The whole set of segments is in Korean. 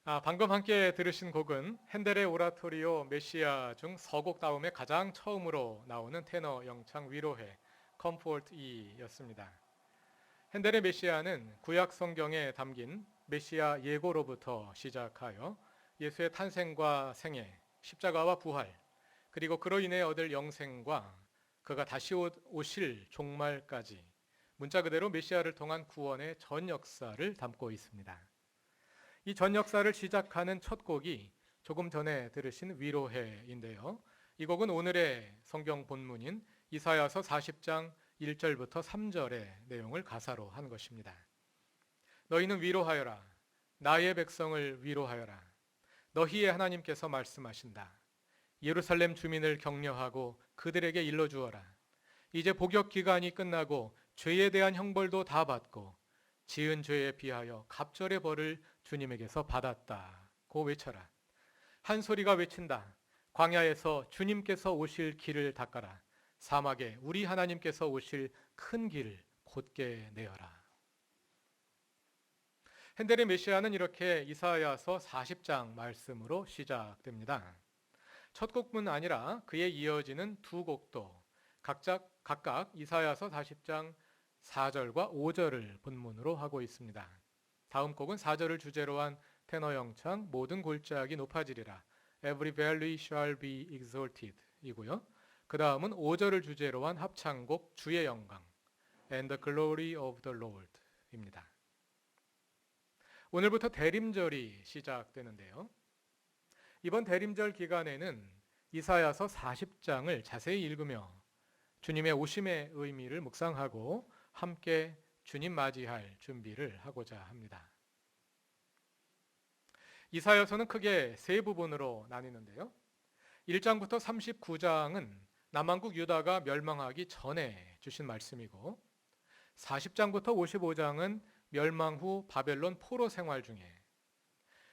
방금 함께 들으신 곡은 핸델의 오라토리오 메시아 중 서곡 다음에 가장 처음으로 나오는 테너 영창 위로회 Comfort E였습니다. 핸델의 메시아는 구약 성경에 담긴 메시아 예고로부터 시작하여 예수의 탄생과 생애, 십자가와 부활, 그리고 그로 인해 얻을 영생과 그가 다시 오실 종말까지 문자 그대로 메시아를 통한 구원의 전 역사를 담고 있습니다. 이 전 역사를 시작하는 첫 곡이 조금 전에 들으신 위로해인데요. 이 곡은 오늘의 성경 본문인 이사야서 40장 1절부터 3절의 내용을 가사로 한 것입니다. 너희는 위로하여라. 나의 백성을 위로하여라. 너희의 하나님께서 말씀하신다. 예루살렘 주민을 격려하고 그들에게 일러주어라. 이제 복역 기간이 끝나고 죄에 대한 형벌도 다 받고 지은 죄에 비하여 갑절의 벌을 주님에게서 받았다고 외쳐라. 한 소리가 외친다. 광야에서 주님께서 오실 길을 닦아라. 사막에 우리 하나님께서 오실 큰 길을 곧게 내어라. 핸델의 메시아는 이렇게 이사야서 40장 말씀으로 시작됩니다. 첫 곡뿐 아니라 그에 이어지는 두 곡도 각각 이사야서 40장 4절과 5절을 본문으로 하고 있습니다. 다음 곡은 4절을 주제로 한 테너 영창 모든 골짜기 높아지리라 Every valley shall be exalted 이고요. 그 다음은 5절을 주제로 한 합창곡 주의 영광 And the glory of the Lord 입니다. 오늘부터 대림절이 시작되는데요. 이번 대림절 기간에는 이사야서 40장을 자세히 읽으며 주님의 오심의 의미를 묵상하고 함께 주님 맞이할 준비를 하고자 합니다. 이사야서는 크게 세 부분으로 나뉘는데요. 1장부터 39장은 남왕국 유다가 멸망하기 전에 주신 말씀이고 40장부터 55장은 멸망 후 바벨론 포로 생활 중에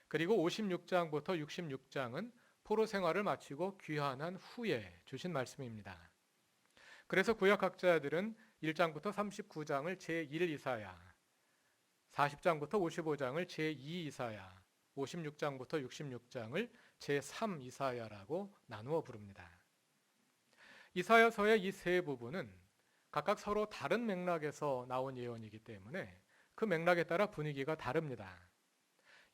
그리고 56장부터 66장은 포로 생활을 마치고 귀환한 후에 주신 말씀입니다. 그래서 구약학자들은 1장부터 39장을 제1 이사야, 40장부터 55장을 제2 이사야, 56장부터 66장을 제3 이사야라고 나누어 부릅니다. 이사야서의 이 세 부분은 각각 서로 다른 맥락에서 나온 예언이기 때문에 그 맥락에 따라 분위기가 다릅니다.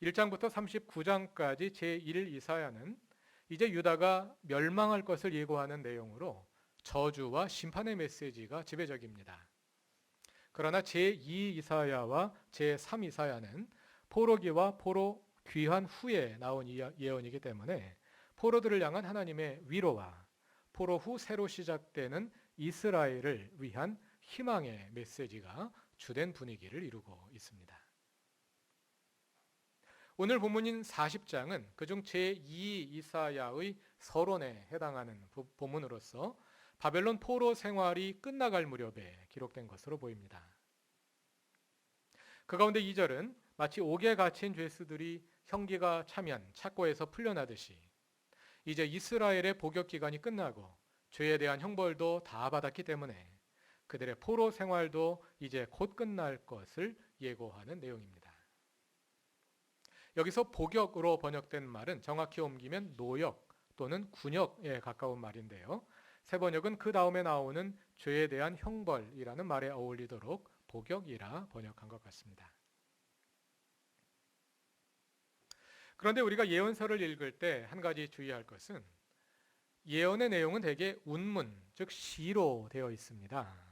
1장부터 39장까지 제1 이사야는 이제 유다가 멸망할 것을 예고하는 내용으로 저주와 심판의 메시지가 지배적입니다. 그러나 제2 이사야와 제3 이사야는 포로기와 포로 귀환 후에 나온 예언이기 때문에 포로들을 향한 하나님의 위로와 포로 후 새로 시작되는 이스라엘을 위한 희망의 메시지가 주된 분위기를 이루고 있습니다. 오늘 본문인 40장은 그중 제2 이사야의 서론에 해당하는 본문으로서 바벨론 포로 생활이 끝나갈 무렵에 기록된 것으로 보입니다. 그 가운데 2절은 마치 옥에 갇힌 죄수들이 형기가 차면 착고에서 풀려나듯이 이제 이스라엘의 복역 기간이 끝나고 죄에 대한 형벌도 다 받았기 때문에 그들의 포로 생활도 이제 곧 끝날 것을 예고하는 내용입니다. 여기서 복역으로 번역된 말은 정확히 옮기면 노역 또는 군역에 가까운 말인데요. 세 번역은 그 다음에 나오는 죄에 대한 형벌이라는 말에 어울리도록 복역이라 번역한 것 같습니다. 그런데 우리가 예언서를 읽을 때 한 가지 주의할 것은 예언의 내용은 대개 운문, 즉 시로 되어 있습니다.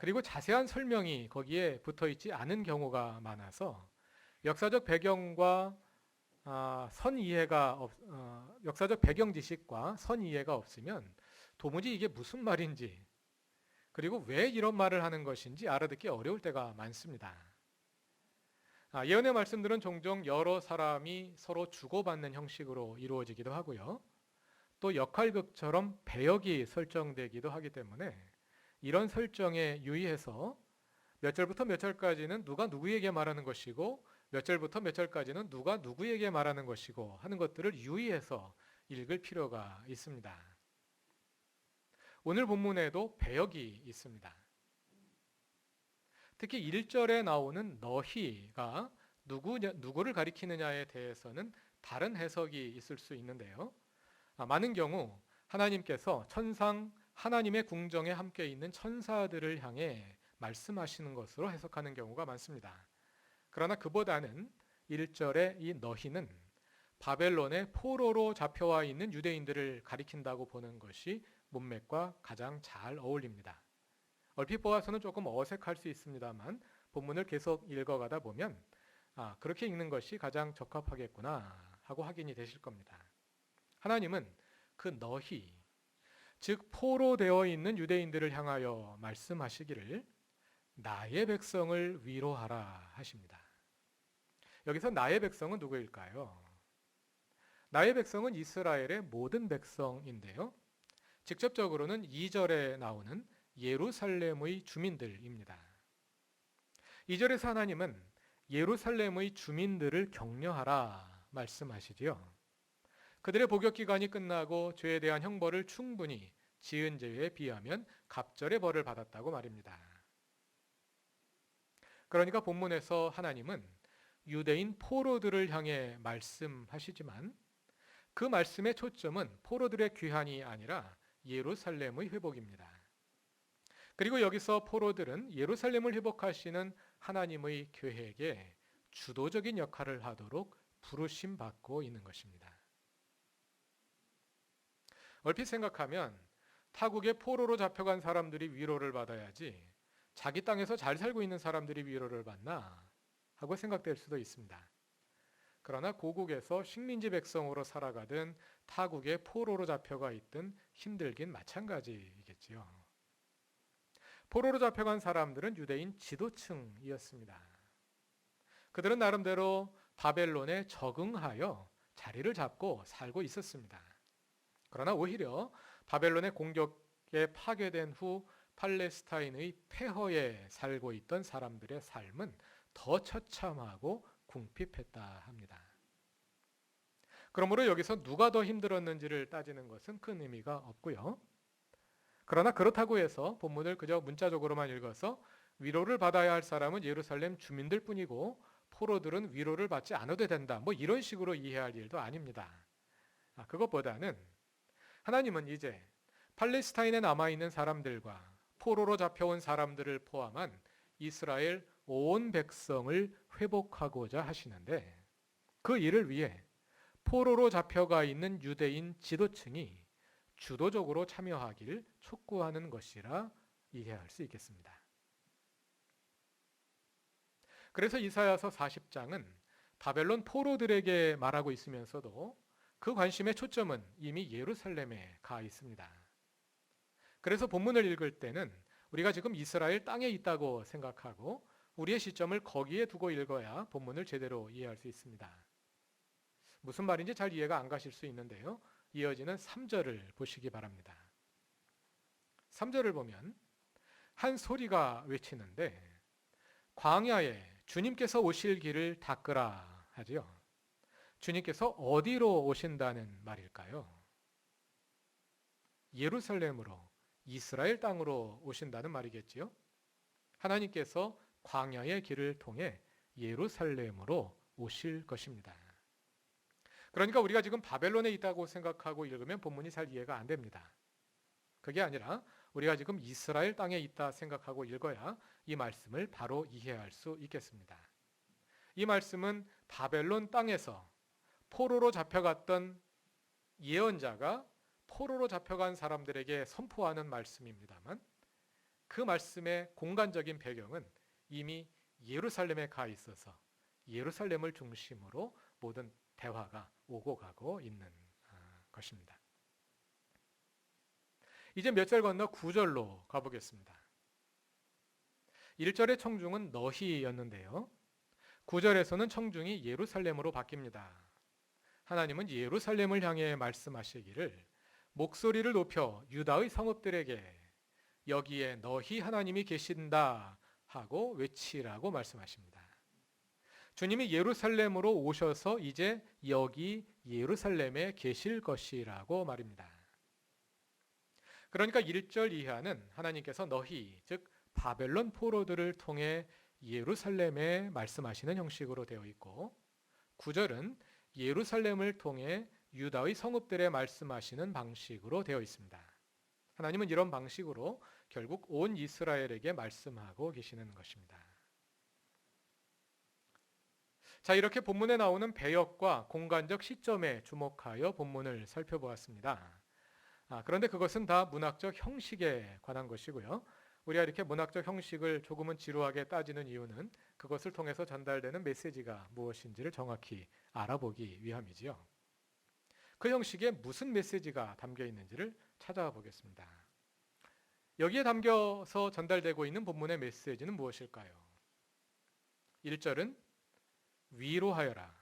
그리고 자세한 설명이 거기에 붙어 있지 않은 경우가 많아서 역사적 배경과 역사적 배경 지식과 선 이해가 없으면 도무지 이게 무슨 말인지 그리고 왜 이런 말을 하는 것인지 알아듣기 어려울 때가 많습니다. 예언의 말씀들은 종종 여러 사람이 서로 주고받는 형식으로 이루어지기도 하고요. 또 역할극처럼 배역이 설정되기도 하기 때문에 이런 설정에 유의해서 몇 절부터 몇 절까지는 누가 누구에게 말하는 것이고 몇 절부터 몇 절까지는 누가 누구에게 말하는 것이고 하는 것들을 유의해서 읽을 필요가 있습니다. 오늘 본문에도 배역이 있습니다. 특히 1절에 나오는 너희가 누구를 가리키느냐에 대해서는 다른 해석이 있을 수 있는데요. 많은 경우 하나님께서 천상 하나님의 궁정에 함께 있는 천사들을 향해 말씀하시는 것으로 해석하는 경우가 많습니다. 그러나 그보다는 1절의 이 너희는 바벨론의 포로로 잡혀와 있는 유대인들을 가리킨다고 보는 것이 문맥과 가장 잘 어울립니다. 얼핏 보아서는 조금 어색할 수 있습니다만 본문을 계속 읽어가다 보면 그렇게 읽는 것이 가장 적합하겠구나 하고 확인이 되실 겁니다. 하나님은 그 너희, 즉 포로되어 있는 유대인들을 향하여 말씀하시기를 나의 백성을 위로하라 하십니다. 여기서 나의 백성은 누구일까요? 나의 백성은 이스라엘의 모든 백성인데요. 직접적으로는 2절에 나오는 예루살렘의 주민들입니다. 2절에서 하나님은 예루살렘의 주민들을 격려하라 말씀하시지요. 그들의 복역 기간이 끝나고 죄에 대한 형벌을 충분히 지은 죄에 비하면 갑절의 벌을 받았다고 말입니다. 그러니까 본문에서 하나님은 유대인 포로들을 향해 말씀하시지만 그 말씀의 초점은 포로들의 귀환이 아니라 예루살렘의 회복입니다. 그리고 여기서 포로들은 예루살렘을 회복하시는 하나님의 계획에 주도적인 역할을 하도록 부르심 받고 있는 것입니다. 얼핏 생각하면 타국의 포로로 잡혀간 사람들이 위로를 받아야지 자기 땅에서 잘 살고 있는 사람들이 위로를 받나 하고 생각될 수도 있습니다. 그러나 고국에서 식민지 백성으로 살아가든 타국의 포로로 잡혀가 있든 힘들긴 마찬가지이겠지요. 포로로 잡혀간 사람들은 유대인 지도층이었습니다. 그들은 나름대로 바벨론에 적응하여 자리를 잡고 살고 있었습니다. 그러나 오히려 바벨론의 공격에 파괴된 후 팔레스타인의 폐허에 살고 있던 사람들의 삶은 더 처참하고 궁핍했다 합니다. 그러므로 여기서 누가 더 힘들었는지를 따지는 것은 큰 의미가 없고요. 그러나 그렇다고 해서 본문을 그저 문자적으로만 읽어서 위로를 받아야 할 사람은 예루살렘 주민들 뿐이고 포로들은 위로를 받지 않아도 된다, 이런 식으로 이해할 일도 아닙니다. 그것보다는 하나님은 이제 팔레스타인에 남아있는 사람들과 포로로 잡혀온 사람들을 포함한 이스라엘 온 백성을 회복하고자 하시는데 그 일을 위해 포로로 잡혀가 있는 유대인 지도층이 주도적으로 참여하길 촉구하는 것이라 이해할 수 있겠습니다. 그래서 이사야서 40장은 바벨론 포로들에게 말하고 있으면서도 그 관심의 초점은 이미 예루살렘에 가 있습니다. 그래서 본문을 읽을 때는 우리가 지금 이스라엘 땅에 있다고 생각하고 우리의 시점을 거기에 두고 읽어야 본문을 제대로 이해할 수 있습니다. 무슨 말인지 잘 이해가 안 가실 수 있는데요. 이어지는 3절을 보시기 바랍니다. 3절을 보면 한 소리가 외치는데 광야에 주님께서 오실 길을 닦으라 하지요. 주님께서 어디로 오신다는 말일까요? 예루살렘으로, 이스라엘 땅으로 오신다는 말이겠지요. 하나님께서 광야의 길을 통해 예루살렘으로 오실 것입니다. 그러니까 우리가 지금 바벨론에 있다고 생각하고 읽으면 본문이 잘 이해가 안 됩니다. 그게 아니라 우리가 지금 이스라엘 땅에 있다 생각하고 읽어야 이 말씀을 바로 이해할 수 있겠습니다. 이 말씀은 바벨론 땅에서 포로로 잡혀갔던 예언자가 포로로 잡혀간 사람들에게 선포하는 말씀입니다만 그 말씀의 공간적인 배경은 이미 예루살렘에 가 있어서 예루살렘을 중심으로 모든 대화가 오고 가고 있는 것입니다. 이제 몇 절 건너 9절로 가보겠습니다. 1절의 청중은 너희였는데요. 9절에서는 청중이 예루살렘으로 바뀝니다. 하나님은 예루살렘을 향해 말씀하시기를 목소리를 높여 유다의 성읍들에게 여기에 너희 하나님이 계신다 하고 외치라고 말씀하십니다. 주님이 예루살렘으로 오셔서 이제 여기 예루살렘에 계실 것이라고 말입니다. 그러니까 1절 이하는 하나님께서 너희, 즉 바벨론 포로들을 통해 예루살렘에 말씀하시는 형식으로 되어 있고 9절은 예루살렘을 통해 유다의 성읍들에 말씀하시는 방식으로 되어 있습니다. 하나님은 이런 방식으로 결국 온 이스라엘에게 말씀하고 계시는 것입니다. 자, 이렇게 본문에 나오는 배역과 공간적 시점에 주목하여 본문을 살펴보았습니다. 그런데 그것은 다 문학적 형식에 관한 것이고요. 우리가 이렇게 문학적 형식을 조금은 지루하게 따지는 이유는 그것을 통해서 전달되는 메시지가 무엇인지를 정확히 알아보기 위함이지요. 그 형식에 무슨 메시지가 담겨 있는지를 찾아보겠습니다. 여기에 담겨서 전달되고 있는 본문의 메시지는 무엇일까요? 1절은 위로하여라.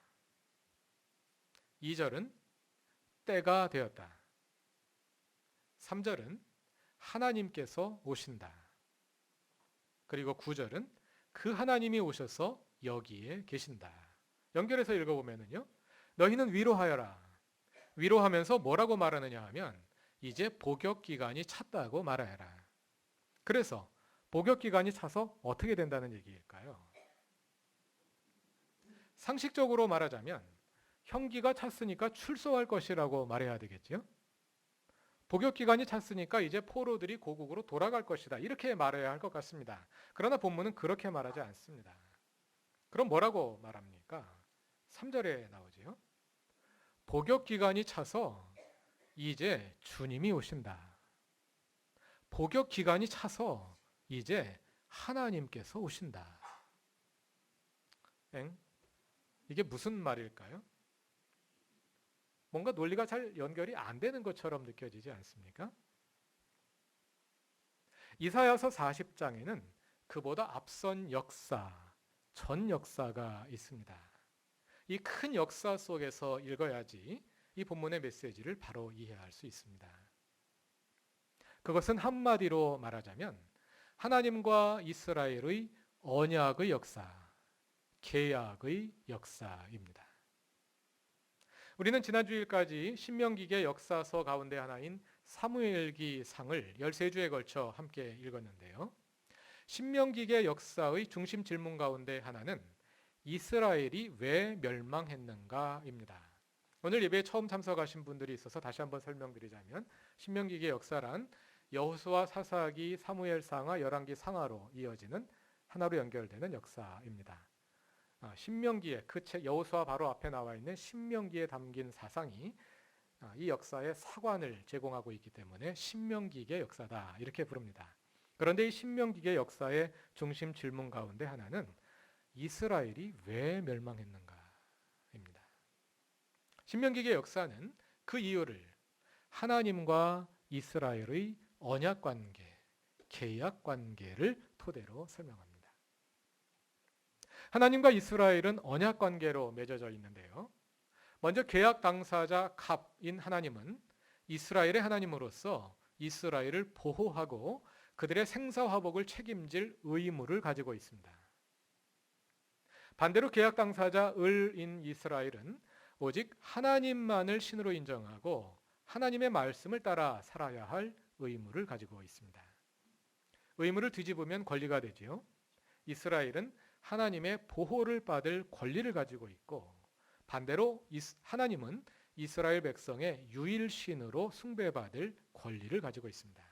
2절은 때가 되었다. 3절은 하나님께서 오신다. 그리고 9절은 그 하나님이 오셔서 여기에 계신다. 연결해서 읽어보면요, 너희는 위로하여라. 위로하면서 뭐라고 말하느냐 하면 이제 복역 기간이 찼다고 말하여라. 그래서 복역 기간이 차서 어떻게 된다는 얘기일까요? 상식적으로 말하자면 형기가 찼으니까 출소할 것이라고 말해야 되겠죠. 복역 기간이 찼으니까 이제 포로들이 고국으로 돌아갈 것이다. 이렇게 말해야 할 것 같습니다. 그러나 본문은 그렇게 말하지 않습니다. 그럼 뭐라고 말합니까? 3절에 나오지요. 복역 기간이 차서 이제 주님이 오신다. 복역 기간이 차서 이제 하나님께서 오신다. 이게 무슨 말일까요? 뭔가 논리가 잘 연결이 안 되는 것처럼 느껴지지 않습니까? 이사야서 40장에는 그보다 앞선 역사, 전 역사가 있습니다. 이 큰 역사 속에서 읽어야지 이 본문의 메시지를 바로 이해할 수 있습니다. 그것은 한마디로 말하자면 하나님과 이스라엘의 언약의 역사, 계약의 역사입니다. 우리는 지난 주일까지 신명기의 역사서 가운데 하나인 사무엘기 상을 13주에 걸쳐 함께 읽었는데요. 신명기의 역사의 중심 질문 가운데 하나는 이스라엘이 왜 멸망했는가입니다. 오늘 예배에 처음 참석하신 분들이 있어서 다시 한번 설명드리자면 신명기의 역사란 여호수아, 사사기, 사무엘상하, 열왕기 상하로 이어지는 하나로 연결되는 역사입니다. 신명기에 그 책 여호수아 바로 앞에 나와 있는 신명기에 담긴 사상이 이 역사의 사관을 제공하고 있기 때문에 신명기의 역사다 이렇게 부릅니다. 그런데 이 신명기의 역사의 중심 질문 가운데 하나는 이스라엘이 왜 멸망했는가입니다. 신명기의 역사는 그 이유를 하나님과 이스라엘의 언약 관계, 계약 관계를 토대로 설명합니다. 하나님과 이스라엘은 언약 관계로 맺어져 있는데요. 먼저 계약 당사자 갑인 하나님은 이스라엘의 하나님으로서 이스라엘을 보호하고 그들의 생사화복을 책임질 의무를 가지고 있습니다. 반대로 계약 당사자 을인 이스라엘은 오직 하나님만을 신으로 인정하고 하나님의 말씀을 따라 살아야 할 의무를 가지고 있습니다. 의무를 뒤집으면 권리가 되지요. 이스라엘은 하나님의 보호를 받을 권리를 가지고 있고 반대로 하나님은 이스라엘 백성의 유일신으로 숭배받을 권리를 가지고 있습니다.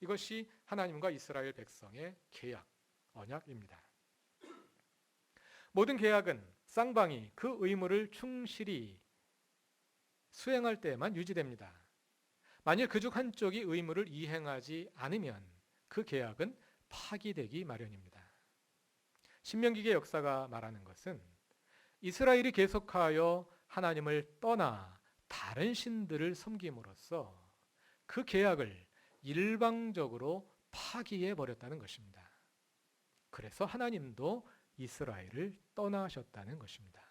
이것이 하나님과 이스라엘 백성의 계약, 언약입니다. 모든 계약은 쌍방이 그 의무를 충실히 수행할 때에만 유지됩니다. 만일 그중 한쪽이 의무를 이행하지 않으면 그 계약은 파기되기 마련입니다. 신명기의 역사가 말하는 것은 이스라엘이 계속하여 하나님을 떠나 다른 신들을 섬김으로써 그 계약을 일방적으로 파기해 버렸다는 것입니다. 그래서 하나님도 이스라엘을 떠나셨다는 것입니다.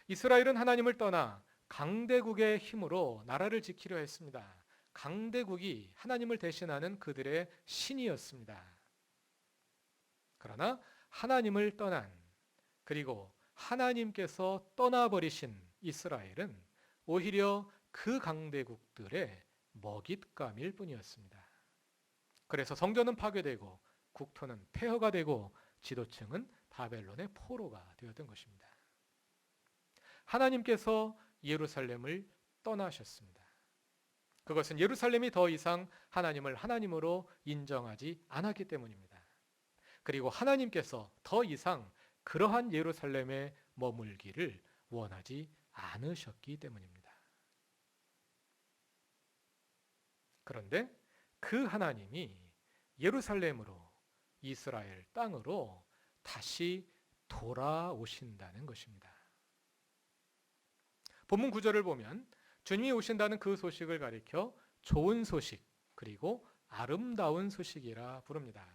이스라엘은 하나님을 떠나 강대국의 힘으로 나라를 지키려 했습니다. 강대국이 하나님을 대신하는 그들의 신이었습니다. 그러나 하나님을 떠난 그리고 하나님께서 떠나버리신 이스라엘은 오히려 그 강대국들의 먹잇감일 뿐이었습니다. 그래서 성전은 파괴되고 국토는 폐허가 되고 지도층은 바벨론의 포로가 되었던 것입니다. 하나님께서 예루살렘을 떠나셨습니다. 그것은 예루살렘이 더 이상 하나님을 하나님으로 인정하지 않았기 때문입니다. 그리고 하나님께서 더 이상 그러한 예루살렘에 머물기를 원하지 않으셨기 때문입니다. 그런데 그 하나님이 예루살렘으로, 이스라엘 땅으로 다시 돌아오신다는 것입니다. 본문 9절을 보면 주님이 오신다는 그 소식을 가리켜 좋은 소식 그리고 아름다운 소식이라 부릅니다.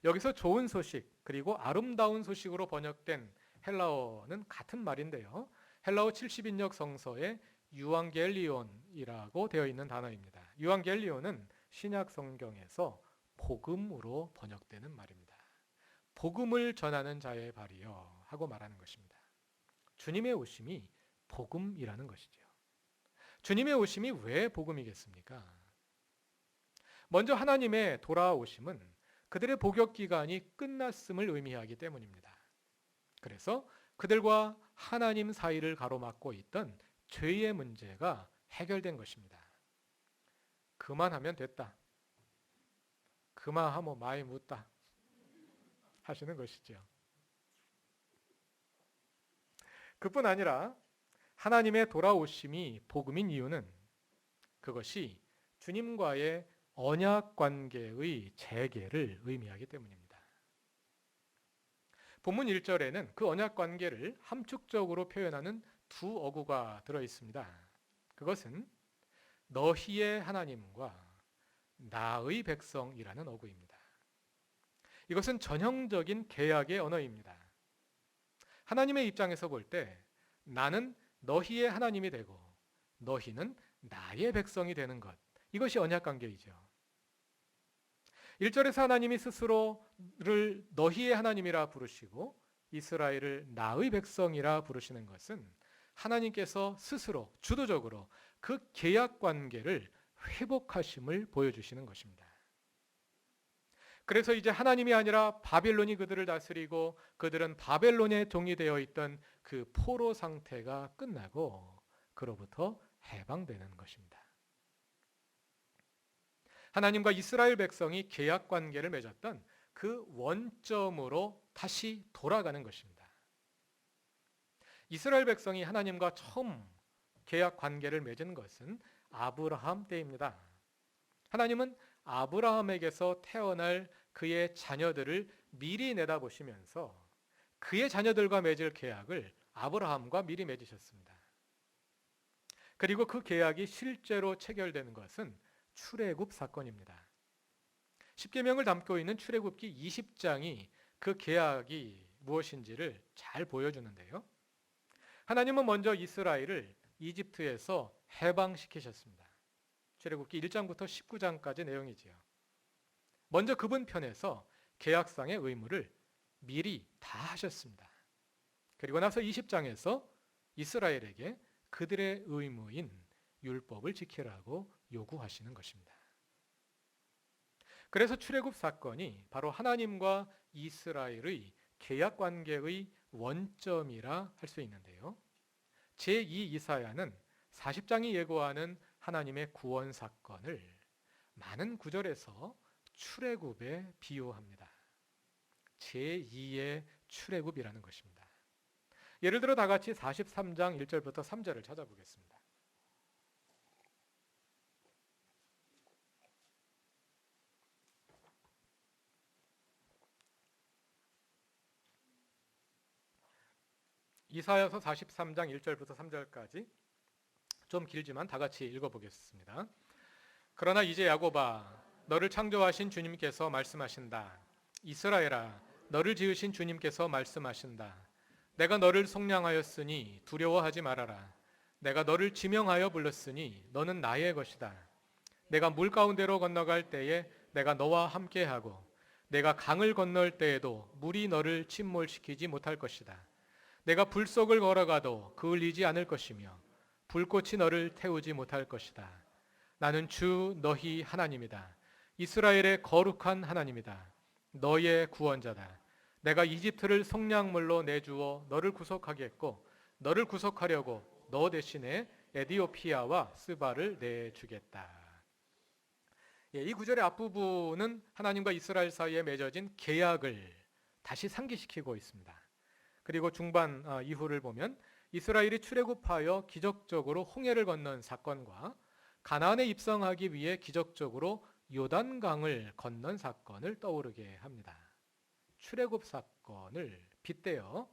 여기서 좋은 소식 그리고 아름다운 소식으로 번역된 헬라어는 같은 말인데요. 헬라어 70인역 성서에 유앙겔리온이라고 되어 있는 단어입니다. 유앙겔리온은 신약 성경에서 복음으로 번역되는 말입니다. 복음을 전하는 자의 발이여 하고 말하는 것입니다. 주님의 오심이 복음이라는 것이죠. 주님의 오심이 왜 복음이겠습니까? 먼저 하나님의 돌아오심은 그들의 복역 기간이 끝났음을 의미하기 때문입니다. 그래서 그들과 하나님 사이를 가로막고 있던 죄의 문제가 해결된 것입니다. 그만하면 됐다. 그만하면 많이 묻다. 하시는 것이죠. 그뿐 아니라 하나님의 돌아오심이 복음인 이유는 그것이 주님과의 언약 관계의 재개를 의미하기 때문입니다. 본문 1절에는 그 언약 관계를 함축적으로 표현하는 두 어구가 들어 있습니다. 그것은 너희의 하나님과 나의 백성이라는 어구입니다. 이것은 전형적인 계약의 언어입니다. 하나님의 입장에서 볼 때 나는 너희의 하나님이 되고 너희는 나의 백성이 되는 것, 이것이 언약 관계이죠. 1절에서 하나님이 스스로를 너희의 하나님이라 부르시고 이스라엘을 나의 백성이라 부르시는 것은 하나님께서 스스로 주도적으로 그 계약 관계를 회복하심을 보여주시는 것입니다. 그래서 이제 하나님이 아니라 바벨론이 그들을 다스리고 그들은 바벨론에 동의되어 있던 그 포로 상태가 끝나고 그로부터 해방되는 것입니다. 하나님과 이스라엘 백성이 계약 관계를 맺었던 그 원점으로 다시 돌아가는 것입니다. 이스라엘 백성이 하나님과 처음 계약 관계를 맺은 것은 아브라함 때입니다. 하나님은 아브라함에게서 태어날 그의 자녀들을 미리 내다보시면서 그의 자녀들과 맺을 계약을 아브라함과 미리 맺으셨습니다. 그리고 그 계약이 실제로 체결되는 것은 출애굽 사건입니다. 십계명을 담고 있는 출애굽기 20장이 그 계약이 무엇인지를 잘 보여주는데요. 하나님은 먼저 이스라엘을 이집트에서 해방시키셨습니다. 출애굽기 1장부터 19장까지 내용이지요. 먼저 그분 편에서 계약상의 의무를 미리 다 하셨습니다. 그리고 나서 20장에서 이스라엘에게 그들의 의무인 율법을 지키라고 요구하시는 것입니다. 그래서 출애굽 사건이 바로 하나님과 이스라엘의 계약 관계의 원점이라 할 수 있는데요. 제2 이사야는 40장이 예고하는 하나님의 구원 사건을 많은 구절에서 출애굽에 비유합니다. 제2의 출애굽이라는 것입니다. 예를 들어 다 같이 43장 1절부터 3절을 찾아보겠습니다. 이사야서 43장 1절부터 3절까지 좀 길지만 다 같이 읽어보겠습니다. 그러나 이제 야곱아 너를 창조하신 주님께서 말씀하신다. 이스라엘아 너를 지으신 주님께서 말씀하신다. 내가 너를 속량하였으니 두려워하지 말아라. 내가 너를 지명하여 불렀으니 너는 나의 것이다. 내가 물 가운데로 건너갈 때에 내가 너와 함께하고 내가 강을 건널 때에도 물이 너를 침몰시키지 못할 것이다. 내가 불 속을 걸어가도 그을리지 않을 것이며 불꽃이 너를 태우지 못할 것이다. 나는 주 너희 하나님이다. 이스라엘의 거룩한 하나님이다. 너의 구원자다. 내가 이집트를 속량물로 내주어 너를 구속하겠고 너를 구속하려고 너 대신에 에디오피아와 스바를 내주겠다. 예, 이 구절의 앞부분은 하나님과 이스라엘 사이에 맺어진 계약을 다시 상기시키고 있습니다. 그리고 중반 이후를 보면 이스라엘이 출애굽하여 기적적으로 홍해를 건넌 사건과 가나안에 입성하기 위해 기적적으로 요단강을 건넌 사건을 떠오르게 합니다. 출애굽 사건을 빗대어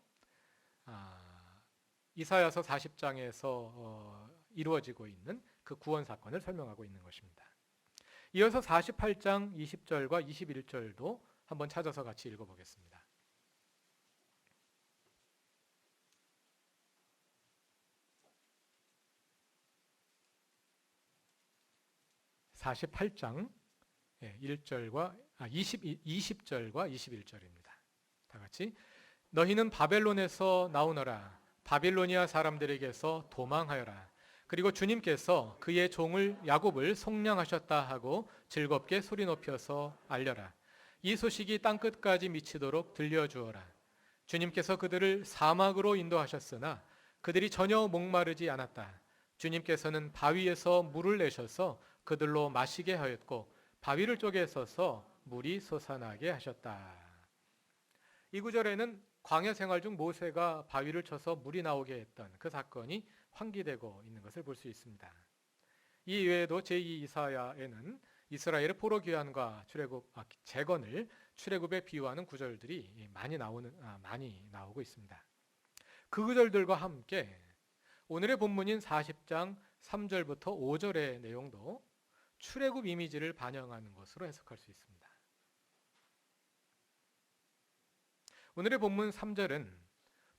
이사야서 40장에서 이루어지고 있는 그 구원 사건을 설명하고 있는 것입니다. 이어서 48장 20절과 21절도 한번 찾아서 같이 읽어보겠습니다. 48장 1절과 20절과 21절입니다. 다 같이 너희는 바벨론에서 나오너라. 바빌로니아 사람들에게서 도망하여라. 그리고 주님께서 그의 종을 야곱을 속량하셨다 하고 즐겁게 소리 높여서 알려라. 이 소식이 땅끝까지 미치도록 들려주어라. 주님께서 그들을 사막으로 인도하셨으나 그들이 전혀 목마르지 않았다. 주님께서는 바위에서 물을 내셔서 그들로 마시게 하였고 바위를 쪼개서서 물이 솟아나게 하셨다. 이 구절에는 광야 생활 중 모세가 바위를 쳐서 물이 나오게 했던 그 사건이 환기되고 있는 것을 볼 수 있습니다. 이 외에도 제2 이사야에는 이스라엘의 포로 귀환과 재건을 출애굽에 비유하는 구절들이 많이 나오고 있습니다. 그 구절들과 함께 오늘의 본문인 40장 3절부터 5절의 내용도 출애굽 이미지를 반영하는 것으로 해석할 수 있습니다. 오늘의 본문 3절은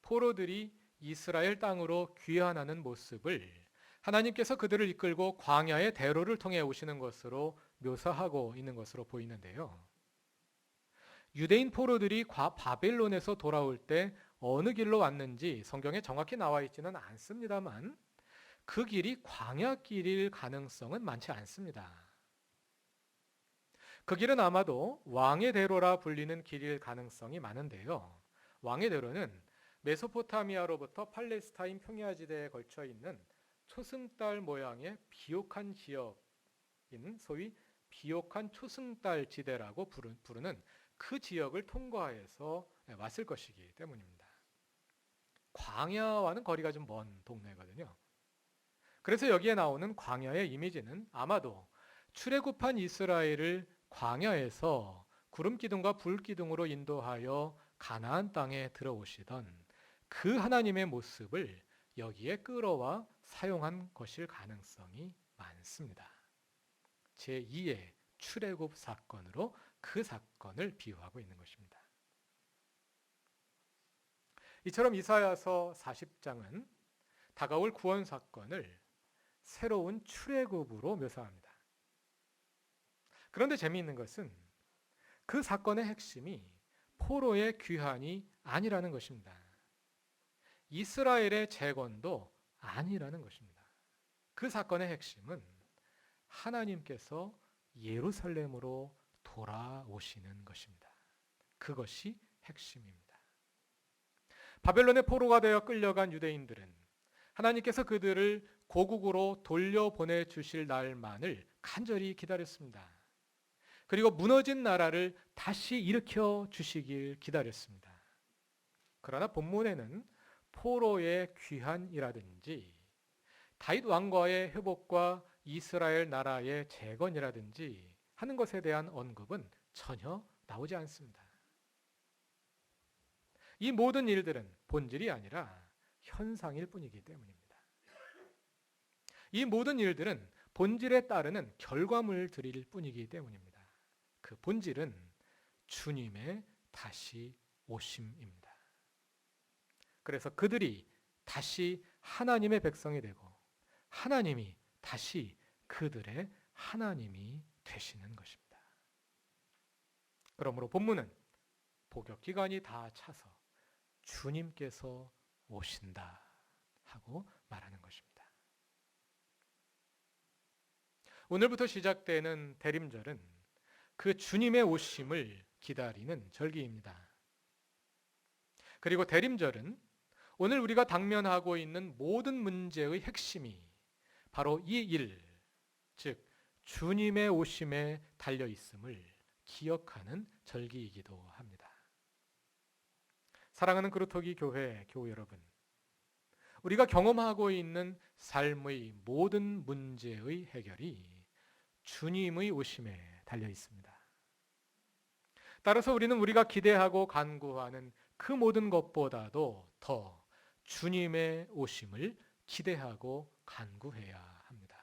포로들이 이스라엘 땅으로 귀환하는 모습을 하나님께서 그들을 이끌고 광야의 대로를 통해 오시는 것으로 묘사하고 있는 것으로 보이는데요. 유대인 포로들이 바벨론에서 돌아올 때 어느 길로 왔는지 성경에 정확히 나와 있지는 않습니다만 그 길이 광야길일 가능성은 많지 않습니다. 그 길은 아마도 왕의 대로라 불리는 길일 가능성이 많은데요. 왕의 대로는 메소포타미아로부터 팔레스타인 평야지대에 걸쳐 있는 초승달 모양의 비옥한 지역인 소위 비옥한 초승달 지대라고 부르는 그 지역을 통과해서 왔을 것이기 때문입니다. 광야와는 거리가 좀 먼 동네거든요. 그래서 여기에 나오는 광야의 이미지는 아마도 출애굽한 이스라엘을 광야에서 구름 기둥과 불 기둥으로 인도하여 가나안 땅에 들어오시던 그 하나님의 모습을 여기에 끌어와 사용한 것일 가능성이 많습니다. 제2의 출애굽 사건으로 그 사건을 비유하고 있는 것입니다. 이처럼 이사야서 40장은 다가올 구원 사건을 새로운 출애굽으로 묘사합니다. 그런데 재미있는 것은 그 사건의 핵심이 포로의 귀환이 아니라는 것입니다. 이스라엘의 재건도 아니라는 것입니다. 그 사건의 핵심은 하나님께서 예루살렘으로 돌아오시는 것입니다. 그것이 핵심입니다. 바벨론의 포로가 되어 끌려간 유대인들은 하나님께서 그들을 고국으로 돌려보내 주실 날만을 간절히 기다렸습니다. 그리고 무너진 나라를 다시 일으켜 주시길 기다렸습니다. 그러나 본문에는 포로의 귀환이라든지 다윗 왕과의 회복과 이스라엘 나라의 재건이라든지 하는 것에 대한 언급은 전혀 나오지 않습니다. 이 모든 일들은 본질이 아니라 현상일 뿐이기 때문입니다. 이 모든 일들은 본질에 따르는 결과물들일 뿐이기 때문입니다. 그 본질은 주님의 다시 오심입니다. 그래서 그들이 다시 하나님의 백성이 되고 하나님이 다시 그들의 하나님이 되시는 것입니다. 그러므로 본문은 복역 기간이 다 차서 주님께서 오신다 하고 말하는 것입니다. 오늘부터 시작되는 대림절은 그 주님의 오심을 기다리는 절기입니다. 그리고 대림절은 오늘 우리가 당면하고 있는 모든 문제의 핵심이 바로 이 일, 즉 주님의 오심에 달려 있음을 기억하는 절기이기도 합니다. 사랑하는 그루터기 교회 교우 여러분, 우리가 경험하고 있는 삶의 모든 문제의 해결이 주님의 오심에 달려 있습니다. 따라서 우리는 우리가 기대하고 간구하는 그 모든 것보다도 더 주님의 오심을 기대하고 간구해야 합니다.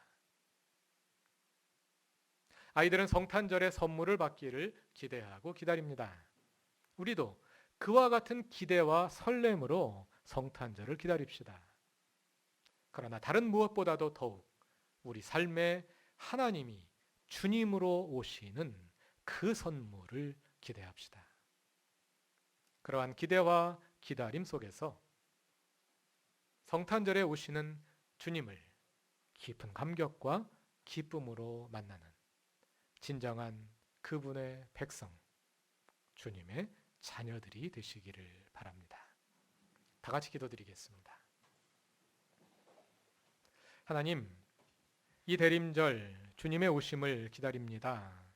아이들은 성탄절에 선물을 받기를 기대하고 기다립니다. 우리도 그와 같은 기대와 설렘으로 성탄절을 기다립시다. 그러나 다른 무엇보다도 더욱 우리 삶에 하나님이 주님으로 오시는 그 선물을 기대합시다. 그러한 기대와 기다림 속에서 성탄절에 오시는 주님을 깊은 감격과 기쁨으로 만나는 진정한 그분의 백성, 주님의 자녀들이 되시기를 바랍니다. 다 같이 기도드리겠습니다. 하나님, 이 대림절 주님의 오심을 기다립니다.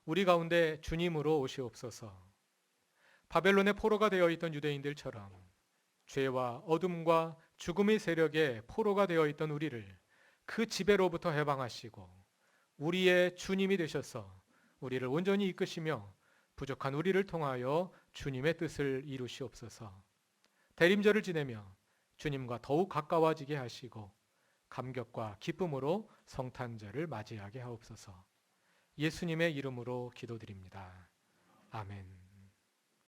우리 가운데 주님으로 오시옵소서. 바벨론의 포로가 되어 있던 유대인들처럼 죄와 어둠과 죽음의 세력에 포로가 되어 있던 우리를 그 지배로부터 해방하시고 우리의 주님이 되셔서 우리를 온전히 이끄시며 부족한 우리를 통하여 주님의 뜻을 이루시옵소서. 대림절을 지내며 주님과 더욱 가까워지게 하시고 감격과 기쁨으로 성탄절을 맞이하게 하옵소서. 예수님의 이름으로 기도드립니다. 아멘.